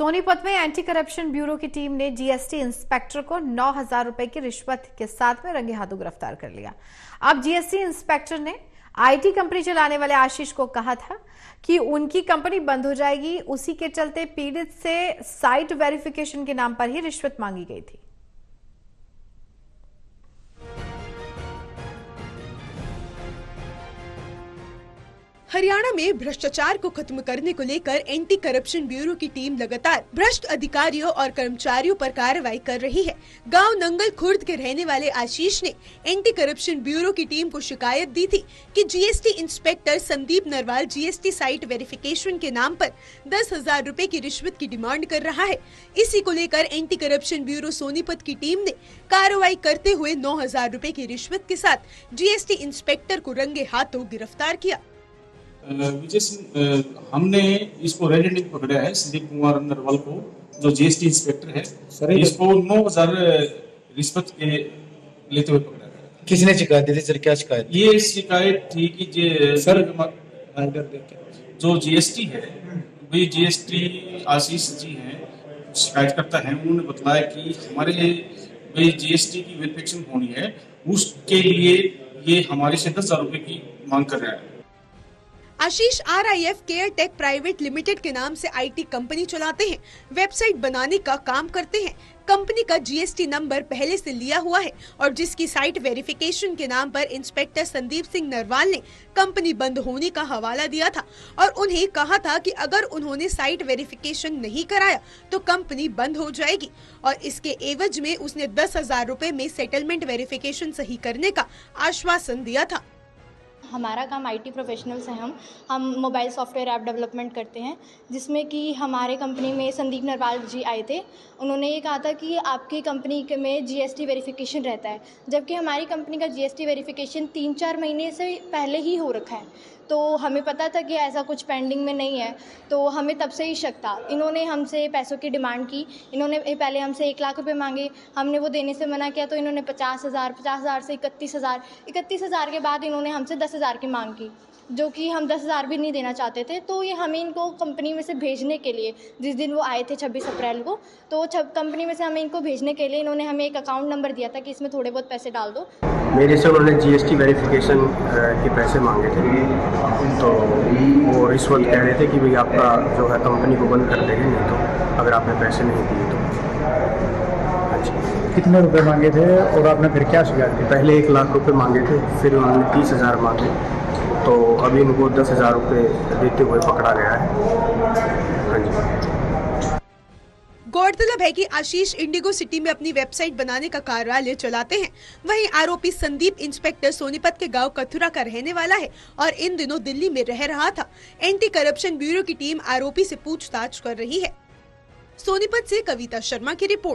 सोनीपत में anti corruption bureau की team ने जीएसटी इंस्पेक्टर को 9,000 रुपए की रिश्वत के साथ में रंगे हाथों गिरफ्तार कर लिया। अब जीएसटी इंस्पेक्टर ने आईटी कंपनी चलाने वाले आशीष को कहा था कि उनकी कंपनी बंद हो जाएगी। उसी के चलते पीड़ित से साइट वेरिफिकेशन के नाम पर ही रिश्वत मांगी गई थी। हरियाणा में भ्रष्टाचार को खत्म करने को लेकर एंटी करप्शन ब्यूरो की टीम लगातार भ्रष्ट अधिकारियों और कर्मचारियों पर कार्रवाई कर रही है। गांव नंगल खुर्द के रहने वाले आशीष ने एंटी करप्शन ब्यूरो की टीम को शिकायत दी थी कि GST inspector Sandeep Narwal GST site verification के नाम पर 10,000 रुपए की रिश्वत की डिमांड कर रहा है। इसी को लेकर एंटी करप्शन ब्यूरो सोनीपत की टीम ने कार्रवाई करते हुए 9,000 रुपए की रिश्वत के साथ जीएसटी इंस्पेक्टर को रंगे हाथों गिरफ्तार किया। हमने इसको रेड हैंडेड पकड़ा है, संदीप कुमार नरवाल को, जो जीएसटी इंस्पेक्टर है। सर इसको 9,000 रिश्वत के लेते हुए पकड़ा है। किसने शिकायत दी थी सर? क्या शिकायत? ये शिकायत थी कि सर जो जीएसटी है, वही जीएसटी आशीष जी हैं, शिकायत करता है। उन्होंने बताया कि हमारे वही जीएसटी की वेरिफिकेशन होनी है, उसके लिए ये हमारे से 10,000 रुपए की मांग कर रहा है। Ashish RIF care tech private limited के नाम से आईटी कंपनी चलाते हैं, वेबसाइट बनाने का काम करते हैं। कंपनी का जीएसटी नंबर पहले से लिया हुआ है और जिसकी साइट वेरिफिकेशन के नाम पर इंस्पेक्टर संदीप सिंह नरवाल ने कंपनी बंद होने का हवाला दिया था और उन्हें कहा था कि अगर उन्होंने साइट वेरिफिकेशन नहीं कराया तो कंपनी बंद हो जाएगी और इसके एवज में उसने 10,000 रुपए में सेटलमेंट वेरिफिकेशन सही करने का आश्वासन दिया था। हमारा काम आईटी प्रोफेशनल्स हैं। हम मोबाइल सॉफ्टवेयर ऐप डेवलपमेंट करते हैं, जिसमें कि हमारे कंपनी में संदीप नरवाल जी आए थे। उन्होंने ये कहा था कि आपकी कंपनी में जीएसटी वेरिफिकेशन रहता है, जबकि हमारी कंपनी का जीएसटी वेरिफिकेशन 3-4 महीने से पहले ही हो रखा है। तो हमें पता था कि ऐसा कुछ पेंडिंग में नहीं है, तो हमें तब से ही शक था। इन्होंने हमसे पैसों की डिमांड की। इन्होंने पहले हमसे 1 लाख रुपए मांगे, हमने वो देने से मना किया। तो इन्होंने 50,000 से 31,000 के बाद इन्होंने हमसे 10,000 की मांग की, जो कि हम 10,000 भी नहीं देना चाहते थे। तो ये हमें इनको कंपनी में से भेजने के लिए, जिस दिन वो आए थे 26 अप्रैल को, तो कंपनी में से हमें इनको भेजने के लिए इन्होंने हमें एक अकाउंट नंबर दिया था कि इसमें थोड़े बहुत पैसे डाल दो। मेरे से उन्होंने जीएसटी वेरिफिकेशन के पैसे मांगे थे, तो वो रिश्वत कह रहे थे कि भाई आपका जो है कंपनी को बंद कर देंगे, नहीं तो अगर आपने पैसे नहीं दिए तो। अच्छा, कितने रुपए मांगे थे और आपने फिर क्या शिकायत की? पहले 1 लाख रुपए मांगे थे, फिर उन्होंने 30,000 मांगे, तो अभी इनको 10,000 रुपये देते हुए पकड़ा गया है। हाँ जी। गौरतलब है कि आशीष इंडिगो सिटी में अपनी वेबसाइट बनाने का कार्यालय चलाते हैं। वहीं आरोपी संदीप इंस्पेक्टर सोनीपत के गांव कथुरा का रहने वाला है और इन दिनों दिल्ली में रह रहा था। एंटी करप्शन ब्यूरो की टीम आरोपी से पूछताछ कर रही है। सोनीपत से कविता शर्मा की रिपोर्ट।